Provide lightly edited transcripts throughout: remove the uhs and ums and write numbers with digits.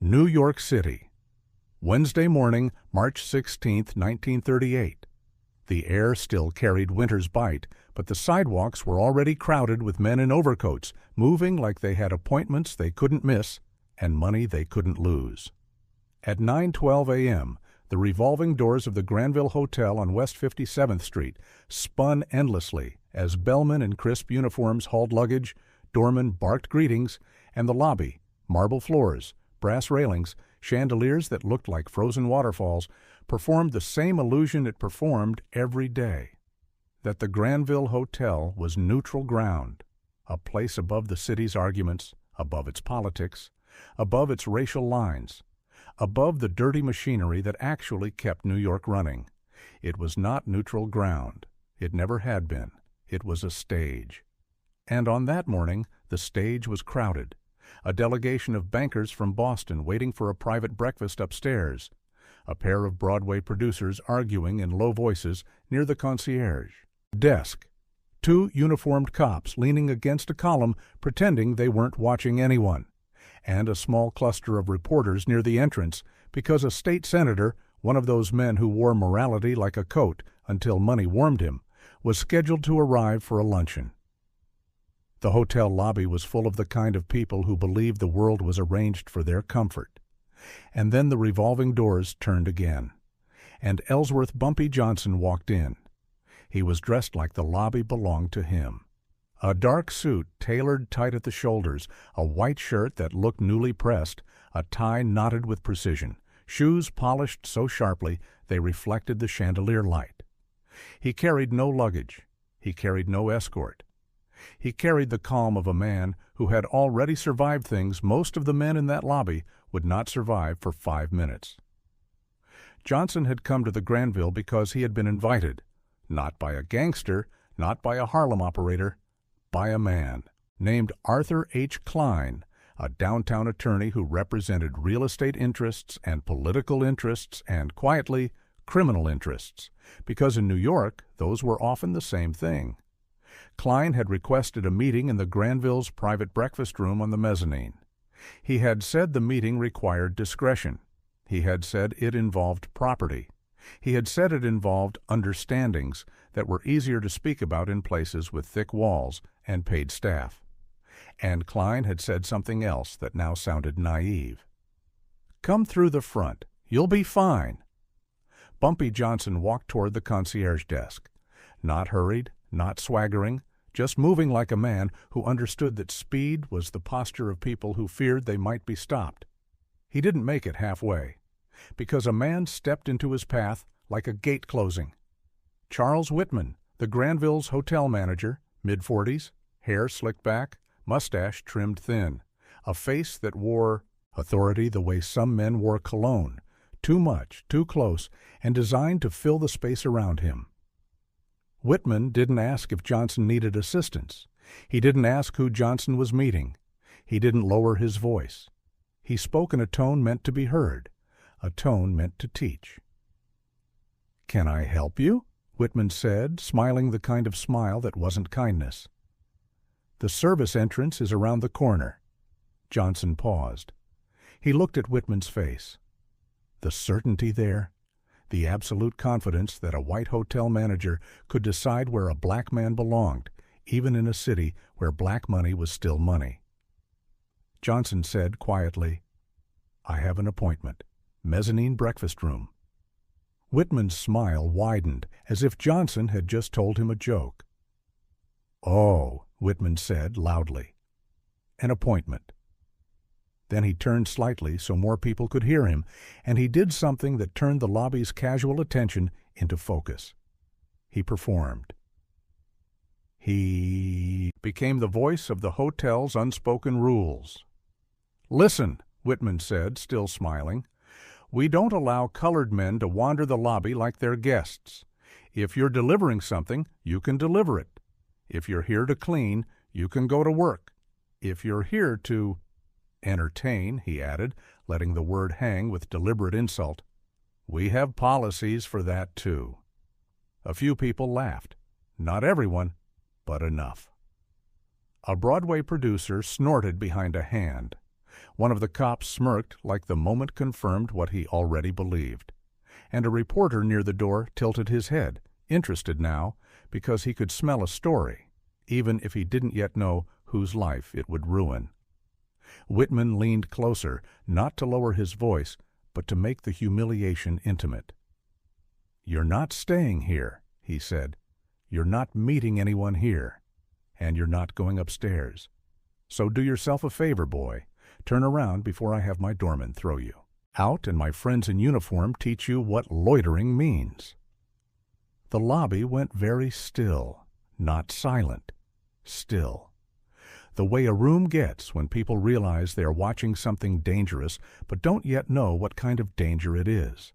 New York City. Wednesday morning, March 16, 1938. The air still carried winter's bite, but the sidewalks were already crowded with men in overcoats, moving like they had appointments they couldn't miss and money they couldn't lose. At 9:12 a.m., the revolving doors of the Granville Hotel on West 57th Street spun endlessly as bellmen in crisp uniforms hauled luggage, doormen barked greetings, and the lobby, marble floors, brass railings, chandeliers that looked like frozen waterfalls, performed the same illusion it performed every day. That the Granville Hotel was neutral ground, a place above the city's arguments, above its politics, above its racial lines, above the dirty machinery that actually kept New York running. It was not neutral ground. It never had been. It was a stage. And on that morning, the stage was crowded. A delegation of bankers from Boston waiting for a private breakfast upstairs. A pair of Broadway producers arguing in low voices near the concierge desk. Two uniformed cops leaning against a column pretending they weren't watching anyone. And a small cluster of reporters near the entrance because a state senator, one of those men who wore morality like a coat until money warmed him, was scheduled to arrive for a luncheon. The hotel lobby was full of the kind of people who believed the world was arranged for their comfort. And then the revolving doors turned again, and Ellsworth Bumpy Johnson walked in. He was dressed like the lobby belonged to him. A dark suit tailored tight at the shoulders, a white shirt that looked newly pressed, a tie knotted with precision, shoes polished so sharply they reflected the chandelier light. He carried no luggage. He carried no escort. He carried the calm of a man who had already survived things most of the men in that lobby would not survive for 5 minutes. Johnson had come to the Granville because he had been invited, not by a gangster, not by a Harlem operator, by a man named Arthur H. Klein, a downtown attorney who represented real estate interests and political interests and, quietly, criminal interests, because in New York those were often the same thing. Klein had requested a meeting in the Granville's private breakfast room on the mezzanine. He had said the meeting required discretion. He had said it involved property. He had said it involved understandings that were easier to speak about in places with thick walls and paid staff. And Klein had said something else that now sounded naive. "Come through the front. You'll be fine." Bumpy Johnson walked toward the concierge desk. Not hurried, not swaggering, just moving like a man who understood that speed was the posture of people who feared they might be stopped. He didn't make it halfway, because a man stepped into his path like a gate closing. Charles Whitman, the Granville's hotel manager, mid-40s, hair slicked back, mustache trimmed thin, a face that wore authority the way some men wore cologne, too much, too close, and designed to fill the space around him. Whitman didn't ask if Johnson needed assistance. He didn't ask who Johnson was meeting. He didn't lower his voice. He spoke in a tone meant to be heard, a tone meant to teach. "Can I help you?" Whitman said, smiling the kind of smile that wasn't kindness. "The service entrance is around the corner." Johnson paused. He looked at Whitman's face. The certainty there, the absolute confidence that a white hotel manager could decide where a black man belonged, even in a city where black money was still money. Johnson said quietly, "I have an appointment. Mezzanine breakfast room." Whitman's smile widened as if Johnson had just told him a joke. "Oh," Whitman said loudly. "An appointment." Then he turned slightly so more people could hear him, and he did something that turned the lobby's casual attention into focus. He performed. He became the voice of the hotel's unspoken rules. "Listen," Whitman said, still smiling. "We don't allow colored men to wander the lobby like they're guests. If you're delivering something, you can deliver it. If you're here to clean, you can go to work. If you're here to entertain," he added, letting the word hang with deliberate insult, "we have policies for that too." A few people laughed. Not everyone, but enough. A Broadway producer snorted behind a hand. One of the cops smirked like the moment confirmed what he already believed. And a reporter near the door tilted his head, interested now, because he could smell a story, even if he didn't yet know whose life it would ruin. Whitman leaned closer, not to lower his voice, but to make the humiliation intimate. "You're not staying here," he said. "You're not meeting anyone here. And you're not going upstairs. So do yourself a favor, boy. Turn around before I have my doorman throw you out and my friends in uniform teach you what loitering means." The lobby went very still, not silent, still. The way a room gets when people realize they are watching something dangerous but don't yet know what kind of danger it is.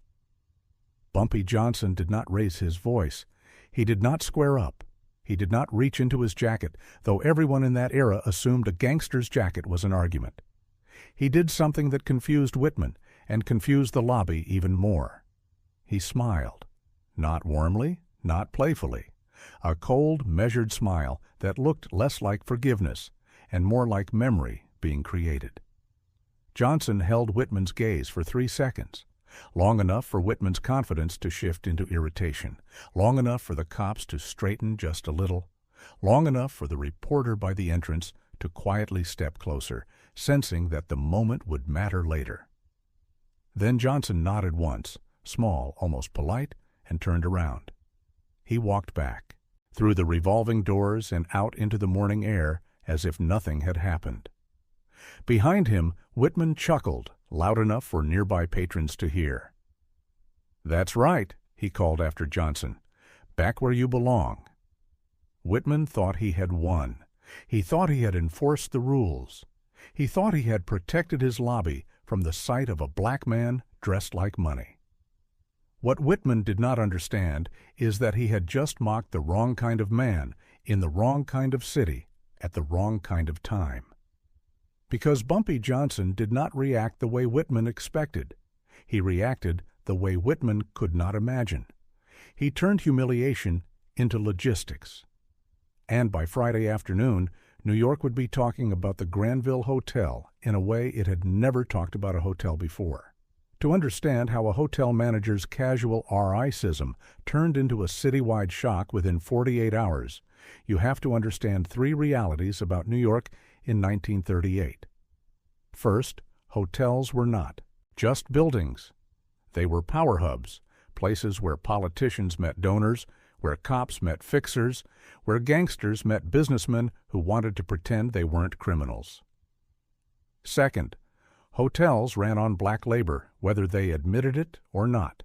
Bumpy Johnson did not raise his voice. He did not square up. He did not reach into his jacket, though everyone in that era assumed a gangster's jacket was an argument. He did something that confused Whitman and confused the lobby even more. He smiled. Not warmly, not playfully. A cold, measured smile that looked less like forgiveness and more like memory being created. Johnson held Whitman's gaze for 3 seconds, long enough for Whitman's confidence to shift into irritation, long enough for the cops to straighten just a little, long enough for the reporter by the entrance to quietly step closer, sensing that the moment would matter later. Then Johnson nodded once, small, almost polite, and turned around. He walked back, through the revolving doors and out into the morning air as if nothing had happened. Behind him, Whitman chuckled, loud enough for nearby patrons to hear. "That's right," he called after Johnson. "Back where you belong." Whitman thought he had won. He thought he had enforced the rules. He thought he had protected his lobby from the sight of a black man dressed like money. What Whitman did not understand is that he had just mocked the wrong kind of man in the wrong kind of city at the wrong kind of time. Because Bumpy Johnson did not react the way Whitman expected. He reacted the way Whitman could not imagine. He turned humiliation into logistics. And by Friday afternoon, New York would be talking about the Granville Hotel in a way it had never talked about a hotel before. To understand how a hotel manager's casual RI-ism turned into a citywide shock within 48 hours, you have to understand 3 realities about New York in 1938. First, hotels were not just buildings. They were power hubs, places where politicians met donors, where cops met fixers, where gangsters met businessmen who wanted to pretend they weren't criminals. Second, hotels ran on black labor, whether they admitted it or not.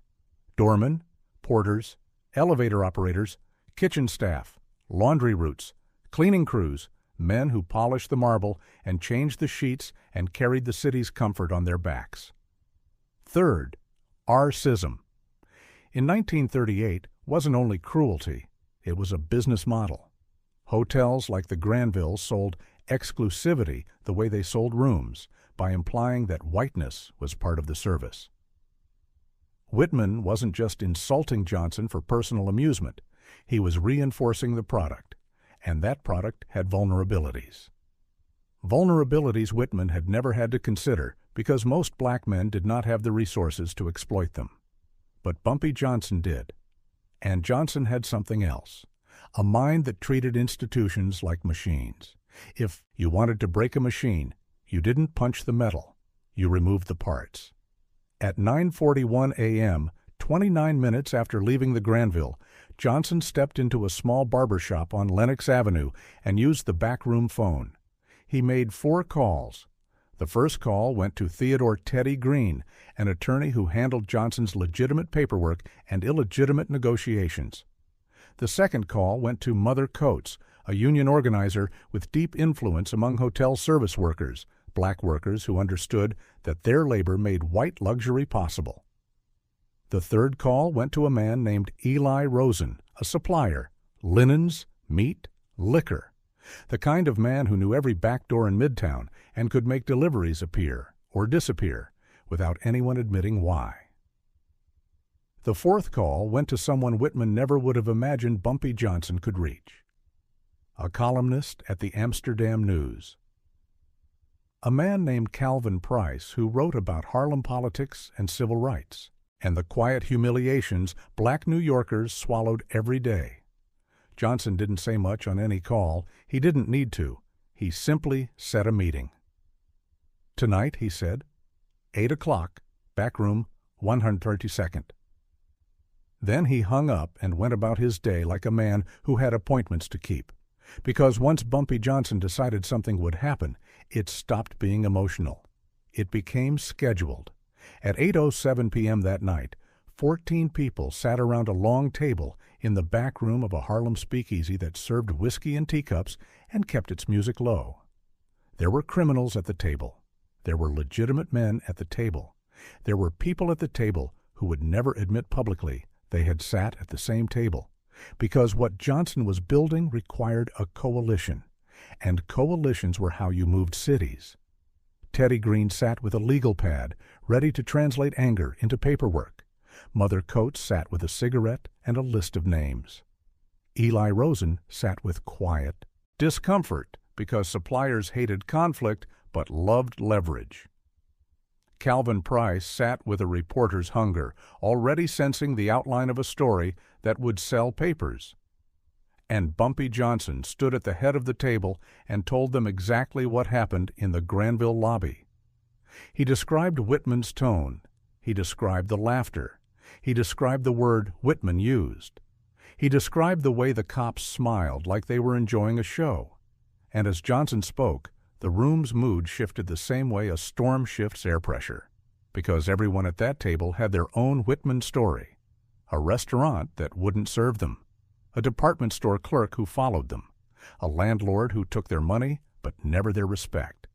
Doormen, porters, elevator operators, kitchen staff, laundry routes, cleaning crews, men who polished the marble and changed the sheets and carried the city's comfort on their backs. Third, R-ism. In 1938 wasn't only cruelty, it was a business model. Hotels like the Granville sold exclusivity the way they sold rooms, by implying that whiteness was part of the service. Whitman wasn't just insulting Johnson for personal amusement. He was reinforcing the product, and that product had vulnerabilities. Vulnerabilities Whitman had never had to consider because most black men did not have the resources to exploit them. But Bumpy Johnson did. And Johnson had something else, a mind that treated institutions like machines. If you wanted to break a machine, you didn't punch the metal, you removed the parts. At 9:41 a.m., 29 minutes after leaving the Granville, Johnson stepped into a small barber shop on Lenox Avenue and used the backroom phone. He made 4 calls. The first call went to Theodore Teddy Green, an attorney who handled Johnson's legitimate paperwork and illegitimate negotiations. The second call went to Mother Coates, a union organizer with deep influence among hotel service workers, black workers who understood that their labor made white luxury possible. The third call went to a man named Eli Rosen, a supplier, linens, meat, liquor, the kind of man who knew every back door in Midtown and could make deliveries appear or disappear without anyone admitting why. The fourth call went to someone Whitman never would have imagined Bumpy Johnson could reach, a columnist at the Amsterdam News. a man named Calvin Price who wrote about Harlem politics and civil rights, and the quiet humiliations black New Yorkers swallowed every day. Johnson didn't say much on any call. He didn't need to. He simply set a meeting. "Tonight," he said, 8 o'clock, back room 132nd. Then he hung up and went about his day like a man who had appointments to keep. Because once Bumpy Johnson decided something would happen, it stopped being emotional. It became scheduled. At 8:07 p.m. that night, 14 people sat around a long table in the back room of a Harlem speakeasy that served whiskey in teacups and kept its music low. There were criminals at the table. There were legitimate men at the table. There were people at the table who would never admit publicly they had sat at the same table, because what Johnson was building required a coalition, and coalitions were how you moved cities. Teddy Green sat with a legal pad, ready to translate anger into paperwork. Mother Coates sat with a cigarette and a list of names. Eli Rosen sat with quiet discomfort, because suppliers hated conflict but loved leverage. Calvin Price sat with a reporter's hunger, already sensing the outline of a story that would sell papers. And Bumpy Johnson stood at the head of the table and told them exactly what happened in the Granville lobby. He described Whitman's tone. He described the laughter. He described the word Whitman used. He described the way the cops smiled like they were enjoying a show. And as Johnson spoke, the room's mood shifted the same way a storm shifts air pressure, because everyone at that table had their own Whitman story. A restaurant that wouldn't serve them, a department store clerk who followed them, a landlord who took their money but never their respect.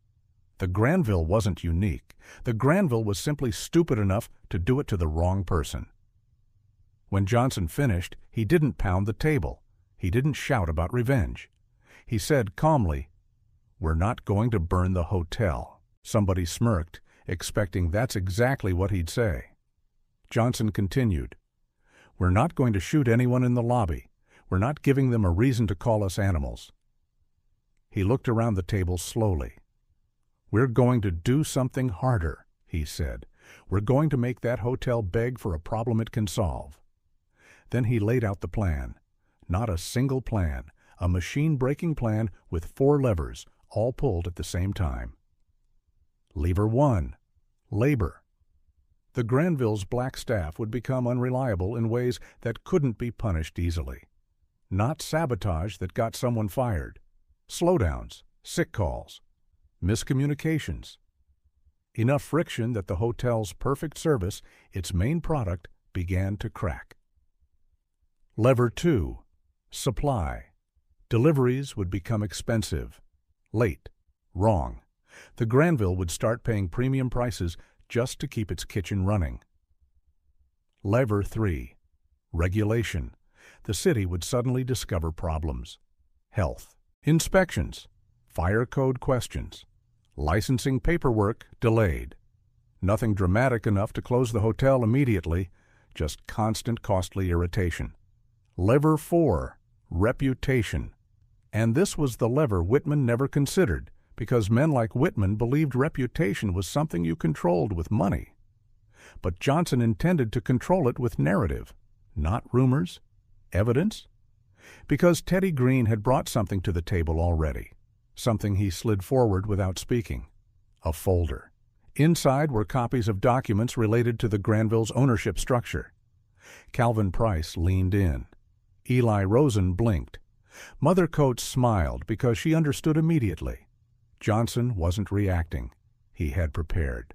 The Granville wasn't unique. The Granville was simply stupid enough to do it to the wrong person. When Johnson finished, he didn't pound the table. He didn't shout about revenge. He said calmly, "We're not going to burn the hotel." Somebody smirked, expecting that's exactly what he'd say. Johnson continued, "We're not going to shoot anyone in the lobby. We're not giving them a reason to call us animals." He looked around the table slowly. "We're going to do something harder," he said. "We're going to make that hotel beg for a problem it can solve." Then he laid out the plan. Not a single plan, a machine-breaking plan with 4 levers, all pulled at the same time. Lever 1, labor. The Granville's black staff would become unreliable in ways that couldn't be punished easily. Not sabotage that got someone fired. Slowdowns, sick calls, miscommunications. Enough friction that the hotel's perfect service, its main product, began to crack. Lever 2, supply. Deliveries would become expensive, late, wrong. The Granville would start paying premium prices just to keep its kitchen running. Lever 3, regulation. The city would suddenly discover problems. Health, inspections, fire code questions, licensing paperwork delayed. Nothing dramatic enough to close the hotel immediately, just constant costly irritation. Lever 4, reputation. And this was the lever Whitman never considered, because men like Whitman believed reputation was something you controlled with money. But Johnson intended to control it with narrative, not rumors, evidence. Because Teddy Green had brought something to the table already, something he slid forward without speaking. A folder. Inside were copies of documents related to the Granville's ownership structure. Calvin Price leaned in. Eli Rosen blinked. Mother Coates smiled because she understood immediately. Johnson wasn't reacting. He had prepared.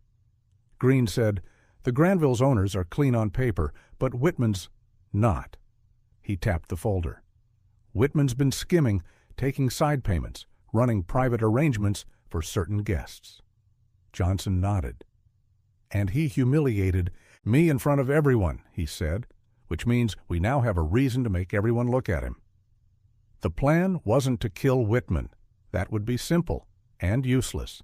Green said, "The Granville's owners are clean on paper, but Whitman's not." He tapped the folder. "Whitman's been skimming, taking side payments, running private arrangements for certain guests." Johnson nodded. "And he humiliated me in front of everyone," he said, "which means we now have a reason to make everyone look at him." The plan wasn't to kill Whitman. That would be simple and useless.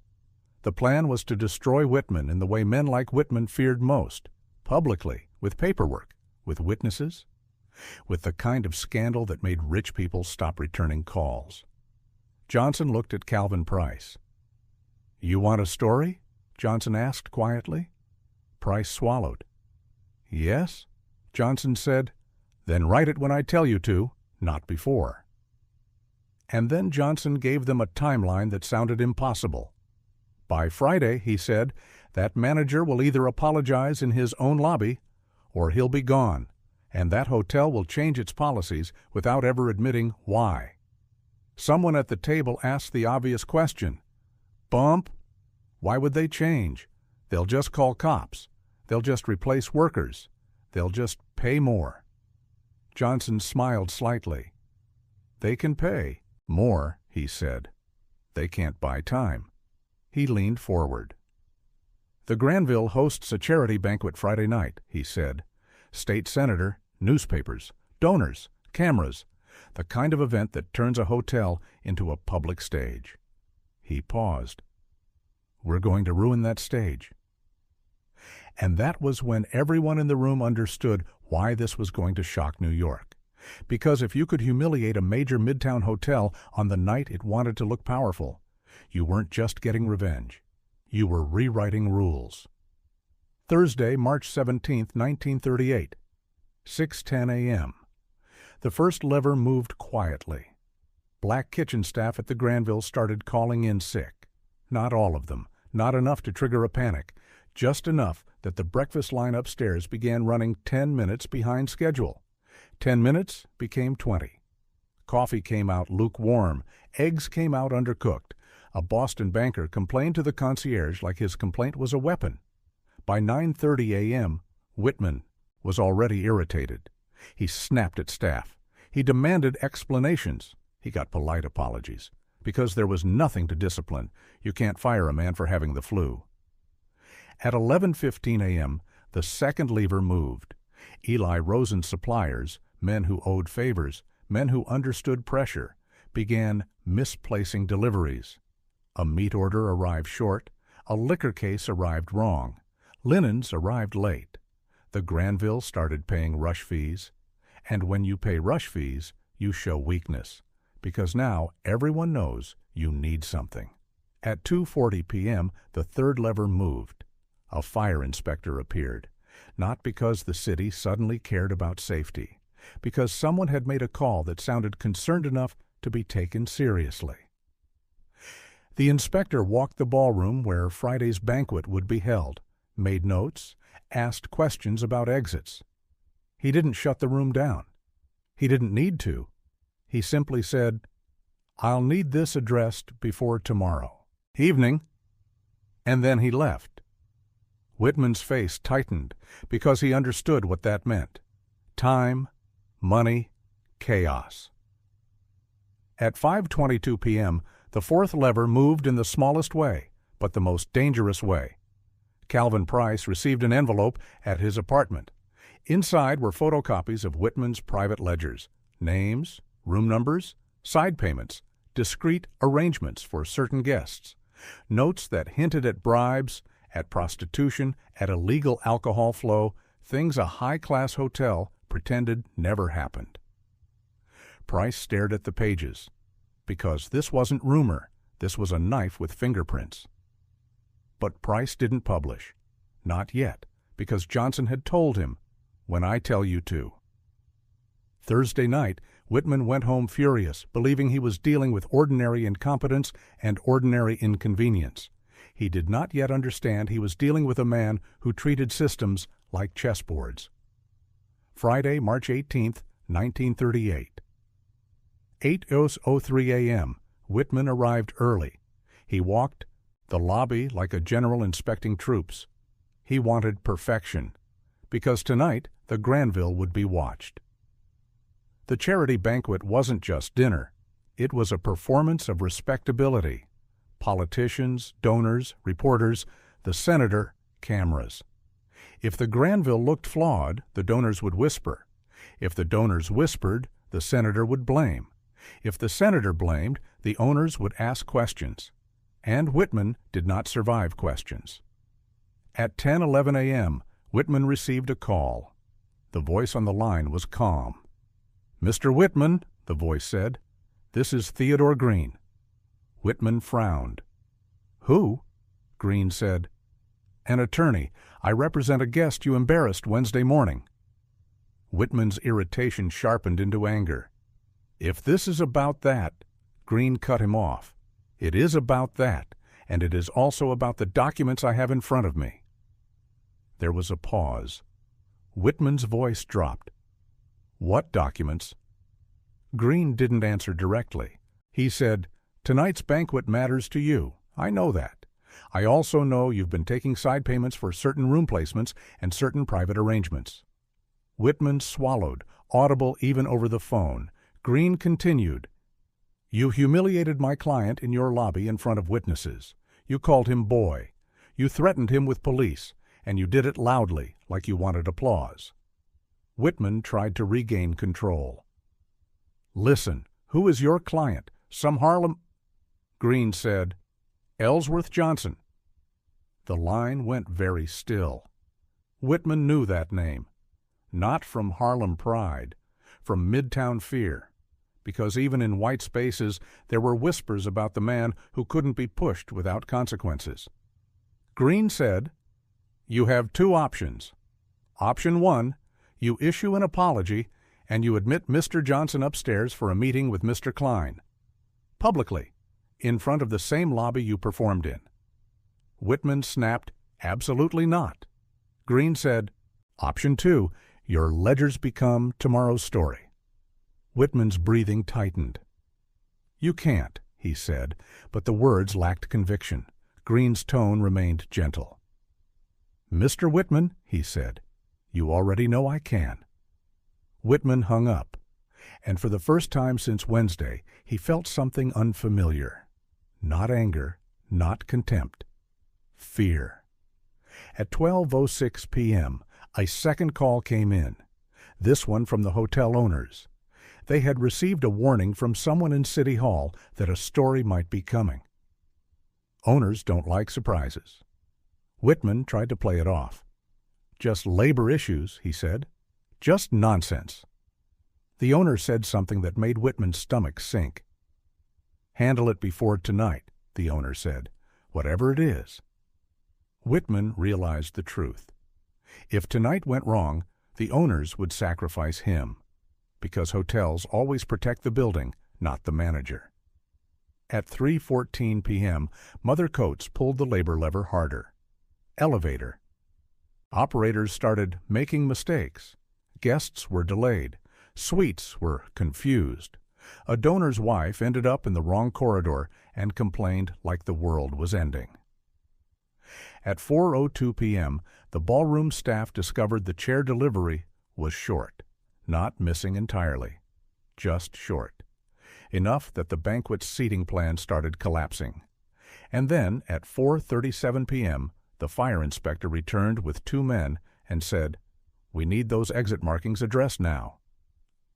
The plan was to destroy Whitman in the way men like Whitman feared most, publicly, with paperwork, with witnesses, with the kind of scandal that made rich people stop returning calls. Johnson looked at Calvin Price. "You want a story?" Johnson asked quietly. Price swallowed. "Yes," Johnson said. "Then write it when I tell you to, not before." And then Johnson gave them a timeline that sounded impossible. By Friday, he said, that manager will either apologize in his own lobby or he'll be gone, and that hotel will change its policies without ever admitting why. Someone at the table asked the obvious question, "Bump, why would they change? They'll just call cops. They'll just replace workers. They'll just pay more." Johnson smiled slightly. "They can pay more," he said. "They can't buy time." He leaned forward. "The Granville hosts a charity banquet Friday night," he said. "State senator, newspapers, donors, cameras, the kind of event that turns a hotel into a public stage." He paused. "We're going to ruin that stage." And that was when everyone in the room understood why this was going to shock New York. Because if you could humiliate a major midtown hotel on the night it wanted to look powerful, you weren't just getting revenge. You were rewriting rules. Thursday, March 17, 1938, 6:10 a.m. The first lever moved quietly. Black kitchen staff at the Granville started calling in sick. Not all of them, not enough to trigger a panic, just enough that the breakfast line upstairs began running 10 minutes behind schedule. 10 minutes became 20. Coffee came out lukewarm. Eggs came out undercooked. A Boston banker complained to the concierge like his complaint was a weapon. By 9:30 a.m., Whitman was already irritated. He snapped at staff. He demanded explanations. He got polite apologies. Because there was nothing to discipline. You can't fire a man for having the flu. At 11:15 a.m., the second lever moved. Eli Rosen's suppliers, men who owed favors, men who understood pressure, began misplacing deliveries. A meat order arrived short. A liquor case arrived wrong. Linens arrived late. The Granville started paying rush fees. And when you pay rush fees, you show weakness, because now everyone knows you need something. At 2:40 p.m., the third lever moved. A fire inspector appeared, not because the city suddenly cared about safety, because someone had made a call that sounded concerned enough to be taken seriously. The inspector walked the ballroom where Friday's banquet would be held, made notes, asked questions about exits. He didn't shut the room down. He didn't need to. He simply said, "I'll need this addressed before tomorrow. Evening." And then he left. Whitman's face tightened because he understood what that meant. Time, money, chaos. At 5:22 p.m., the fourth lever moved in the smallest way, but the most dangerous way. Calvin Price received an envelope at his apartment. Inside were photocopies of Whitman's private ledgers, names, room numbers, side payments, discreet arrangements for certain guests, notes that hinted at bribes, at prostitution, at illegal alcohol flow, things a high-class hotel pretended never happened. Price stared at the pages, because this wasn't rumor, this was a knife with fingerprints. But Price didn't publish. Not yet, because Johnson had told him, "When I tell you to." Thursday night, Whitman went home furious, believing he was dealing with ordinary incompetence and ordinary inconvenience. He did not yet understand he was dealing with a man who treated systems like chessboards. Friday, March 18, 1938. 8:03 a.m., Whitman arrived early. He walked the lobby like a general inspecting troops. He wanted perfection, because tonight the Granville would be watched. The charity banquet wasn't just dinner. It was a performance of respectability. Politicians, donors, reporters, the senator, cameras. If the Granville looked flawed, the donors would whisper. If the donors whispered, the senator would blame. If the senator blamed, the owners would ask questions. And Whitman did not survive questions. At 10:11 a.m., Whitman received a call. The voice on the line was calm. "Mr. Whitman," the voice said, "this is Theodore Green." Whitman frowned. "Who?" Green said. "An attorney. I represent a guest you embarrassed Wednesday morning." Whitman's irritation sharpened into anger. "If this is about that," Green cut him off. "It is about that, and it is also about the documents I have in front of me." There was a pause. Whitman's voice dropped. "What documents?" Green didn't answer directly. He said, "Tonight's banquet matters to you. I know that. I also know you've been taking side payments for certain room placements and certain private arrangements." Whitman swallowed, audible even over the phone. Green continued, "You humiliated my client in your lobby in front of witnesses. You called him boy. You threatened him with police, and you did it loudly, like you wanted applause." Whitman tried to regain control. "Listen, who is your client? Some Harlem—" Green said, "Ellsworth Johnson." The line went very still. Whitman knew that name. Not from Harlem pride, from Midtown fear, because even in white spaces there were whispers about the man who couldn't be pushed without consequences. Green said, "You have two options. Option 1, you issue an apology and you admit Mr. Johnson upstairs for a meeting with Mr. Klein, publicly, in front of the same lobby you performed in." Whitman snapped, "Absolutely not." Green said, "Option 2, your ledgers become tomorrow's story." Whitman's breathing tightened. "You can't," he said, but the words lacked conviction. Green's tone remained gentle. "Mr. Whitman," he said, "you already know I can." Whitman hung up, and for the first time since Wednesday, he felt something unfamiliar. Not anger, not contempt. Fear. At 12:06 p.m., a second call came in, this one from the hotel owners. They had received a warning from someone in City Hall that a story might be coming. Owners don't like surprises. Whitman tried to play it off. "Just labor issues," he said. "Just nonsense." The owner said something that made Whitman's stomach sink. "Handle it before tonight," the owner said, "whatever it is." Whitman realized the truth. If tonight went wrong, the owners would sacrifice him, because hotels always protect the building, not the manager. At 3:14 p.m., Mother Coates pulled the labor lever harder. Elevator. Operators started making mistakes. Guests were delayed. Suites were confused. A donor's wife ended up in the wrong corridor and complained like the world was ending. At 4:02 p.m., the ballroom staff discovered the chair delivery was short, not missing entirely, just short, enough that the banquet's seating plan started collapsing. And then, at 4:37 p.m., the fire inspector returned with 2 men and said, "We need those exit markings addressed now."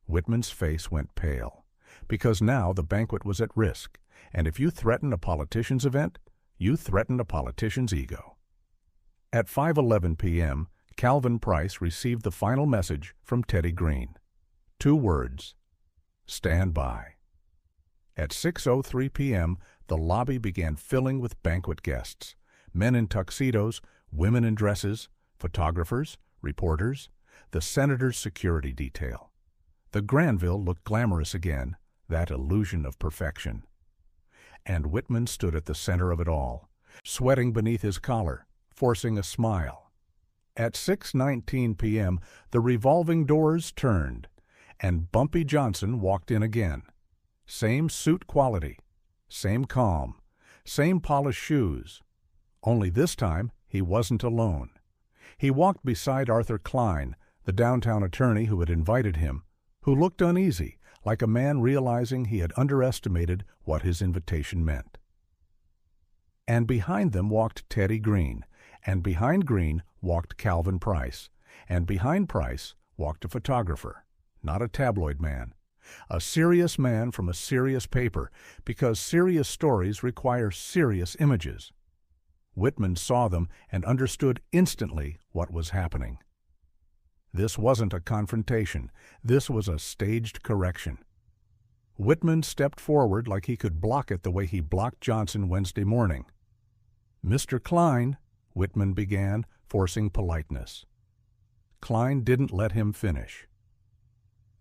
Whitman's face went pale, because now the banquet was at risk, and if you threaten a politician's event, you threaten a politician's ego. At 5:11 p.m., Calvin Price received the final message from Teddy Green. 2 words: "Stand by." At 6:03 p.m., the lobby began filling with banquet guests, men in tuxedos, women in dresses, photographers, reporters, the senator's security detail. The Granville looked glamorous again, that illusion of perfection. And Whitman stood at the center of it all, sweating beneath his collar, forcing a smile. At 6:19 p.m., the revolving doors turned, and Bumpy Johnson walked in again. Same suit quality, same calm, same polished shoes. Only this time, he wasn't alone. He walked beside Arthur Klein, the downtown attorney who had invited him, who looked uneasy, like a man realizing he had underestimated what his invitation meant. And behind them walked Teddy Green, and behind Green walked Calvin Price, and behind Price walked a photographer, not a tabloid man, a serious man from a serious paper, because serious stories require serious images. Whitman saw them and understood instantly what was happening. This wasn't a confrontation. This was a staged correction. Whitman stepped forward like he could block it the way he blocked Johnson Wednesday morning. "Mr. Klein," Whitman began, forcing politeness. Klein didn't let him finish.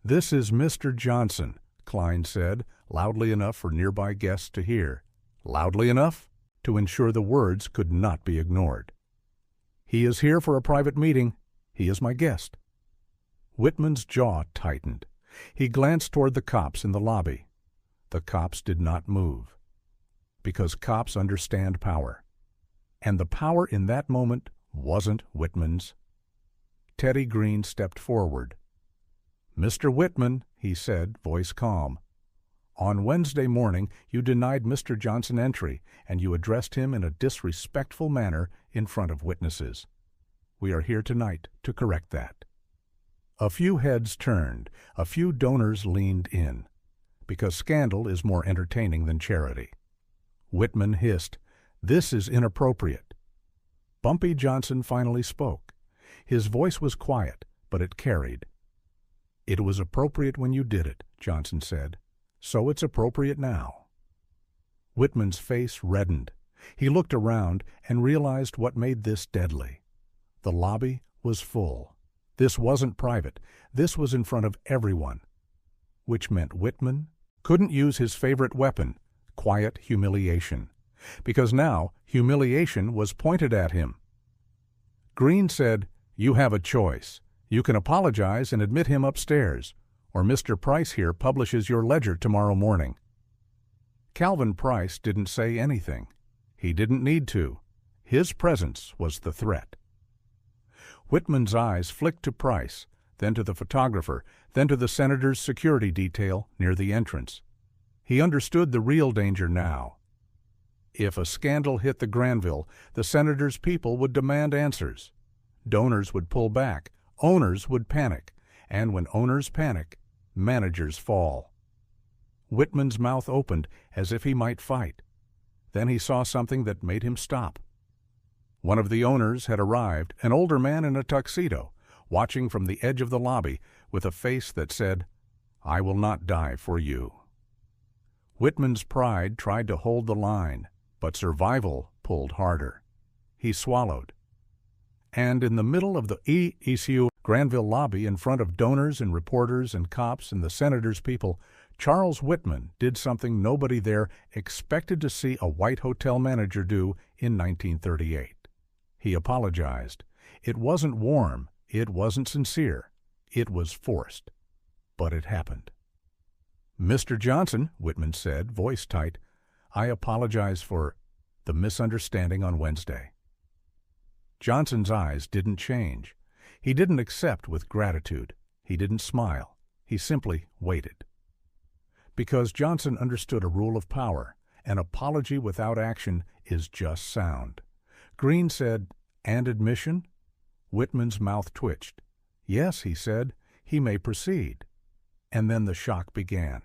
"This is Mr. Johnson," Klein said, loudly enough for nearby guests to hear, loudly enough to ensure the words could not be ignored. "He is here for a private meeting. He is my guest." Whitman's jaw tightened. He glanced toward the cops in the lobby. The cops did not move. Because cops understand power. And the power in that moment wasn't Whitman's. Teddy Green stepped forward. "Mr. Whitman," he said, voice calm, "on Wednesday morning you denied Mr. Johnson entry, and you addressed him in a disrespectful manner in front of witnesses. We are here tonight to correct that." A few heads turned, a few donors leaned in, because scandal is more entertaining than charity. Whitman hissed, "This is inappropriate." Bumpy Johnson finally spoke. His voice was quiet, but it carried. "It was appropriate when you did it," Johnson said. "So it's appropriate now." Whitman's face reddened. He looked around and realized what made this deadly. The lobby was full. This wasn't private. This was in front of everyone. Which meant Whitman couldn't use his favorite weapon, quiet humiliation. Because now humiliation was pointed at him. Green said, "You have a choice. You can apologize and admit him upstairs, or Mr. Price here publishes your ledger tomorrow morning." Calvin Price didn't say anything. He didn't need to. His presence was the threat. Whitman's eyes flicked to Price, then to the photographer, then to the senator's security detail near the entrance. He understood the real danger now. If a scandal hit the Granville, the senator's people would demand answers. Donors would pull back. Owners would panic. And when owners panic, managers fall. Whitman's mouth opened as if he might fight. Then he saw something that made him stop. One of the owners had arrived, an older man in a tuxedo, watching from the edge of the lobby with a face that said, "I will not die for you." Whitman's pride tried to hold the line, but survival pulled harder. He swallowed. And in the middle of the ECU Granville lobby, in front of donors and reporters and cops and the senator's people, Charles Whitman did something nobody there expected to see a white hotel manager do in 1938. He apologized. It wasn't warm. It wasn't sincere. It was forced. But it happened. "Mr. Johnson," Whitman said, voice tight, "I apologize for the misunderstanding on Wednesday." Johnson's eyes didn't change. He didn't accept with gratitude. He didn't smile. He simply waited. Because Johnson understood a rule of power. An apology without action is just sound. Green said, "And admission?" Whitman's mouth twitched. "Yes," he said, "he may proceed." And then the shock began.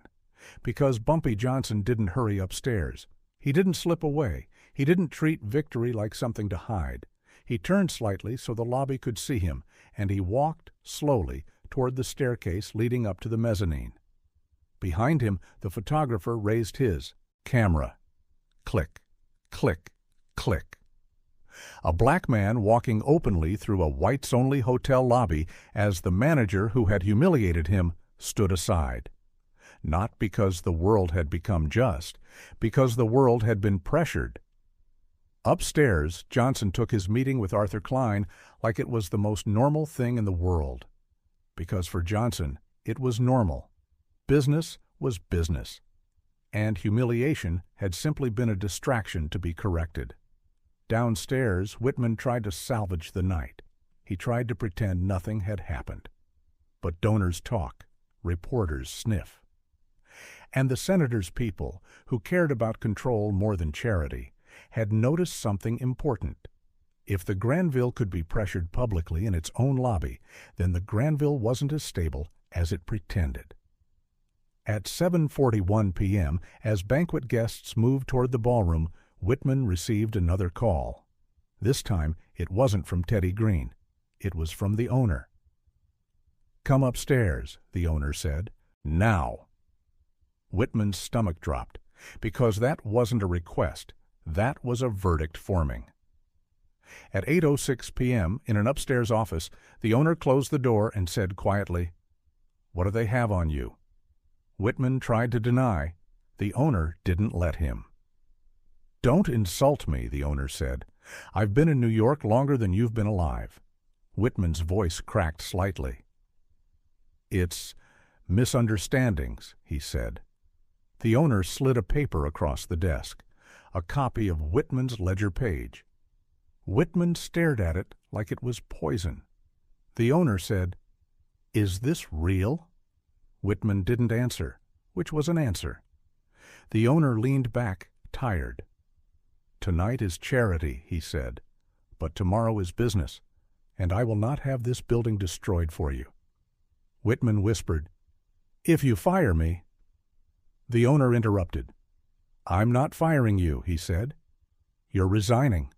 Because Bumpy Johnson didn't hurry upstairs. He didn't slip away. He didn't treat victory like something to hide. He turned slightly so the lobby could see him, and he walked slowly toward the staircase leading up to the mezzanine. Behind him, the photographer raised his camera. Click, click, click. A black man walking openly through a whites-only hotel lobby as the manager who had humiliated him stood aside. Not because the world had become just, because the world had been pressured. Upstairs, Johnson took his meeting with Arthur Klein like it was the most normal thing in the world. Because for Johnson, it was normal. Business was business. And humiliation had simply been a distraction to be corrected. Downstairs, Whitman tried to salvage the night. He tried to pretend nothing had happened. But donors talk. Reporters sniff. And the senator's people, who cared about control more than charity, had noticed something important. If the Granville could be pressured publicly in its own lobby, then the Granville wasn't as stable as it pretended. At 7:41 p.m., as banquet guests moved toward the ballroom, Whitman received another call. This time, it wasn't from Teddy Green. It was from the owner. "Come upstairs," the owner said. "Now." Whitman's stomach dropped, because that wasn't a request. That was a verdict forming. At 8:06 p.m., in an upstairs office, the owner closed the door and said quietly, "What do they have on you?" Whitman tried to deny. The owner didn't let him. "Don't insult me," the owner said. "I've been in New York longer than you've been alive." Whitman's voice cracked slightly. "It's misunderstandings," he said. The owner slid a paper across the desk, a copy of Whitman's ledger page. Whitman stared at it like it was poison. The owner said, "Is this real?" Whitman didn't answer, which was an answer. The owner leaned back, tired. "Tonight is charity," he said, "but tomorrow is business, and I will not have this building destroyed for you." Whitman whispered, "If you fire me—" The owner interrupted. "I'm not firing you," he said. "You're resigning."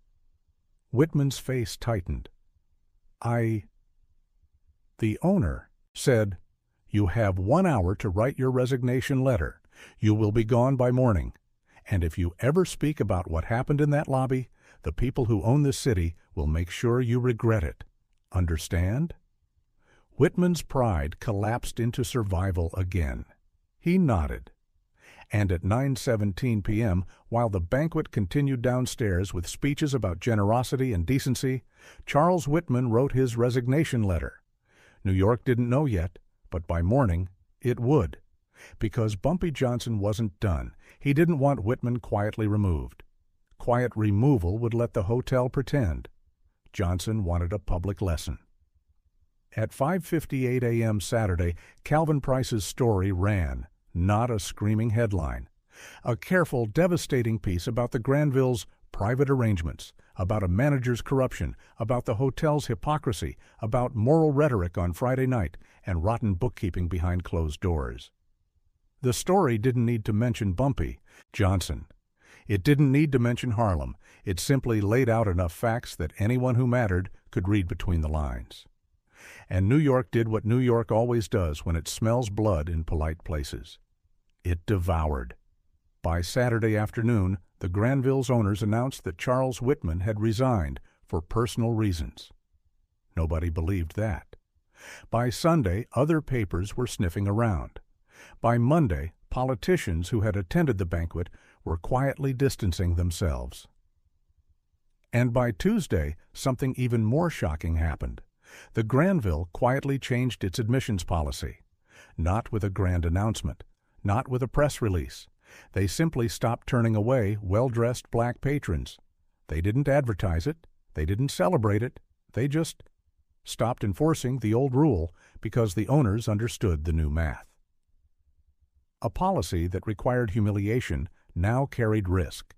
Whitman's face tightened. The owner said, "You have 1 hour to write your resignation letter. You will be gone by morning. And if you ever speak about what happened in that lobby, the people who own this city will make sure you regret it. Understand?" Whitman's pride collapsed into survival again. He nodded. And at 9:17 p.m., while the banquet continued downstairs with speeches about generosity and decency, Charles Whitman wrote his resignation letter. New York didn't know yet, but by morning it would. Because Bumpy Johnson wasn't done, he didn't want Whitman quietly removed. Quiet removal would let the hotel pretend. Johnson wanted a public lesson. At 5:58 a.m. Saturday, Calvin Price's story ran, not a screaming headline. A careful, devastating piece about the Granvilles' private arrangements, about a manager's corruption, about the hotel's hypocrisy, about moral rhetoric on Friday night, and rotten bookkeeping behind closed doors. The story didn't need to mention Bumpy Johnson. It didn't need to mention Harlem. It simply laid out enough facts that anyone who mattered could read between the lines. And New York did what New York always does when it smells blood in polite places. It devoured. By Saturday afternoon, the Granville's owners announced that Charles Whitman had resigned for personal reasons. Nobody believed that. By Sunday, other papers were sniffing around. By Monday, politicians who had attended the banquet were quietly distancing themselves. And by Tuesday, something even more shocking happened. The Granville quietly changed its admissions policy. Not with a grand announcement, not with a press release. They simply stopped turning away well-dressed black patrons. They didn't advertise it. They didn't celebrate it. They just stopped enforcing the old rule because the owners understood the new math. A policy that required humiliation now carried risk.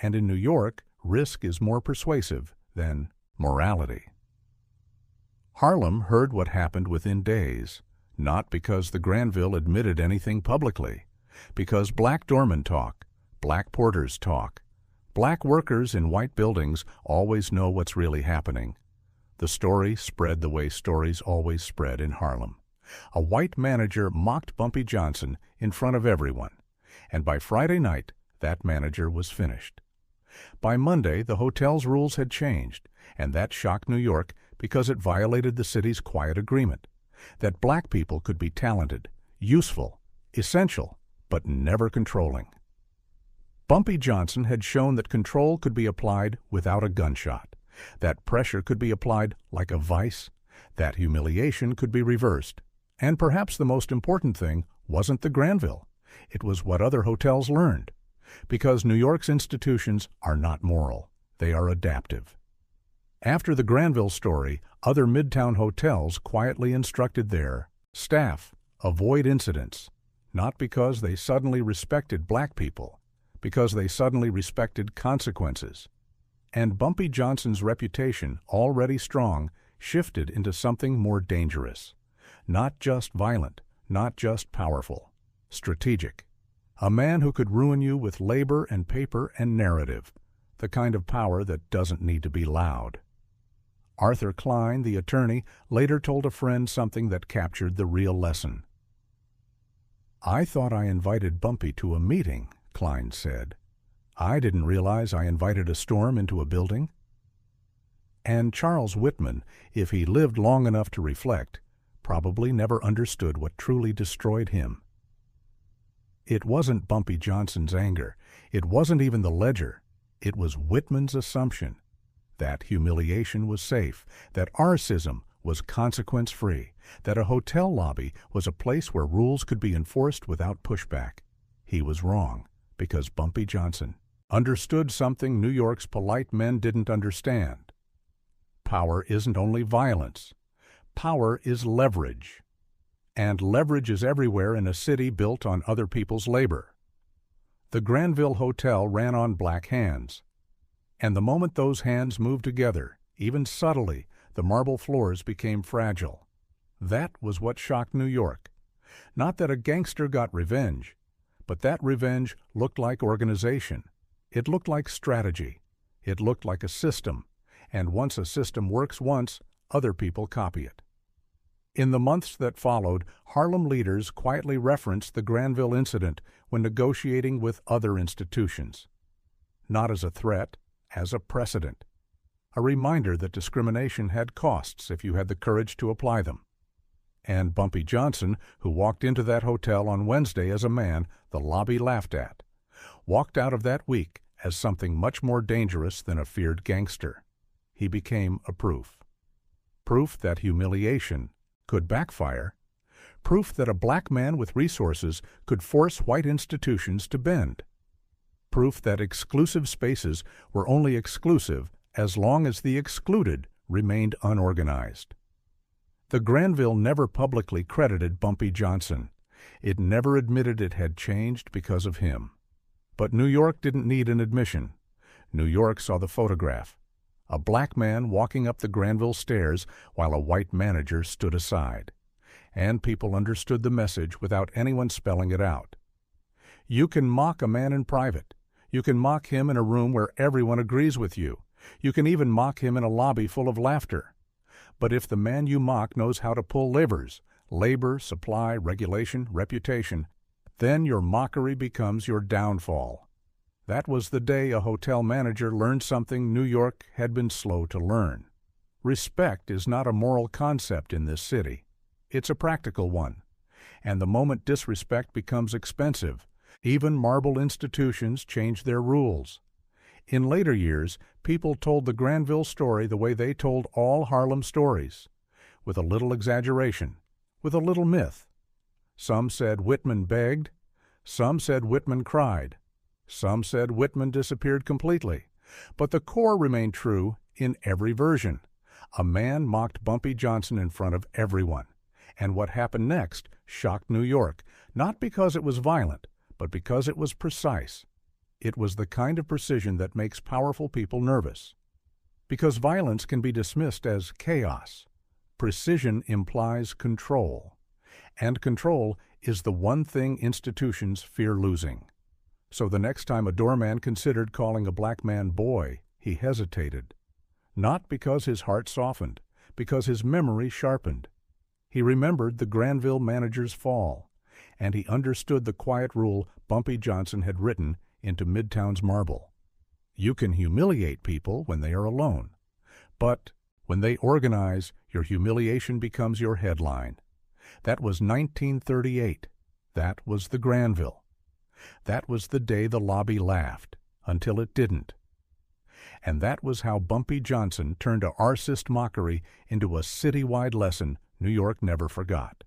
And in New York, risk is more persuasive than morality. Harlem heard what happened within days, not because the Granville admitted anything publicly, because black doormen talk, black porters talk. Black workers in white buildings always know what's really happening. The story spread the way stories always spread in Harlem. A white manager mocked Bumpy Johnson in front of everyone, and by Friday night, that manager was finished. By Monday, the hotel's rules had changed, and that shocked New York because it violated the city's quiet agreement, that black people could be talented, useful, essential, but never controlling. Bumpy Johnson had shown that control could be applied without a gunshot, that pressure could be applied like a vice, that humiliation could be reversed. And perhaps the most important thing wasn't the Granville. It was what other hotels learned. Because New York's institutions are not moral. They are adaptive. After the Granville story, other Midtown hotels quietly instructed their staff, avoid incidents, not because they suddenly respected black people, because they suddenly respected consequences. And Bumpy Johnson's reputation, already strong, shifted into something more dangerous. Not just violent, not just powerful, strategic. A man who could ruin you with labor and paper and narrative, the kind of power that doesn't need to be loud. Arthur Klein, the attorney, later told a friend something that captured the real lesson. "I thought I invited Bumpy to a meeting," Klein said. "I didn't realize I invited a storm into a building." And Charles Whitman, if he lived long enough to reflect, probably never understood what truly destroyed him. It wasn't Bumpy Johnson's anger. It wasn't even the ledger. It was Whitman's assumption that humiliation was safe, that arcism was consequence-free, that a hotel lobby was a place where rules could be enforced without pushback. He was wrong, because Bumpy Johnson understood something New York's polite men didn't understand. Power isn't only violence. Power is leverage. And leverage is everywhere in a city built on other people's labor. The Granville Hotel ran on black hands. And the moment those hands moved together, even subtly, the marble floors became fragile. That was what shocked New York. Not that a gangster got revenge, but that revenge looked like organization. It looked like strategy. It looked like a system. And once a system works once, other people copy it. In the months that followed, Harlem leaders quietly referenced the Granville incident when negotiating with other institutions. Not as a threat, as a precedent. A reminder that discrimination had costs if you had the courage to apply them. And Bumpy Johnson, who walked into that hotel on Wednesday as a man the lobby laughed at, walked out of that week as something much more dangerous than a feared gangster. He became a proof. Proof that humiliation could backfire. Proof that a black man with resources could force white institutions to bend. Proof that exclusive spaces were only exclusive as long as the excluded remained unorganized. The Granville never publicly credited Bumpy Johnson. It never admitted it had changed because of him. But New York didn't need an admission. New York saw the photograph. A black man walking up the Granville stairs while a white manager stood aside. And people understood the message without anyone spelling it out. You can mock a man in private. You can mock him in a room where everyone agrees with you. You can even mock him in a lobby full of laughter. But if the man you mock knows how to pull levers, labor, supply, regulation, reputation, then your mockery becomes your downfall. That was the day a hotel manager learned something New York had been slow to learn. Respect is not a moral concept in this city. It's a practical one. And the moment disrespect becomes expensive, even marble institutions change their rules. In later years, people told the Granville story the way they told all Harlem stories, with a little exaggeration, with a little myth. Some said Whitman begged. Some said Whitman cried. Some said Whitman disappeared completely. But the core remained true in every version. A man mocked Bumpy Johnson in front of everyone. And what happened next shocked New York, not because it was violent, but because it was precise. It was the kind of precision that makes powerful people nervous. Because violence can be dismissed as chaos. Precision implies control. And control is the one thing institutions fear losing. So the next time a doorman considered calling a black man boy, he hesitated. Not because his heart softened, because his memory sharpened. He remembered the Granville manager's fall, and he understood the quiet rule Bumpy Johnson had written into Midtown's marble. You can humiliate people when they are alone, but when they organize, your humiliation becomes your headline. That was 1938. That was the Granville. That was the day the lobby laughed, until it didn't. And that was how Bumpy Johnson turned a arcist mockery into a citywide lesson New York never forgot.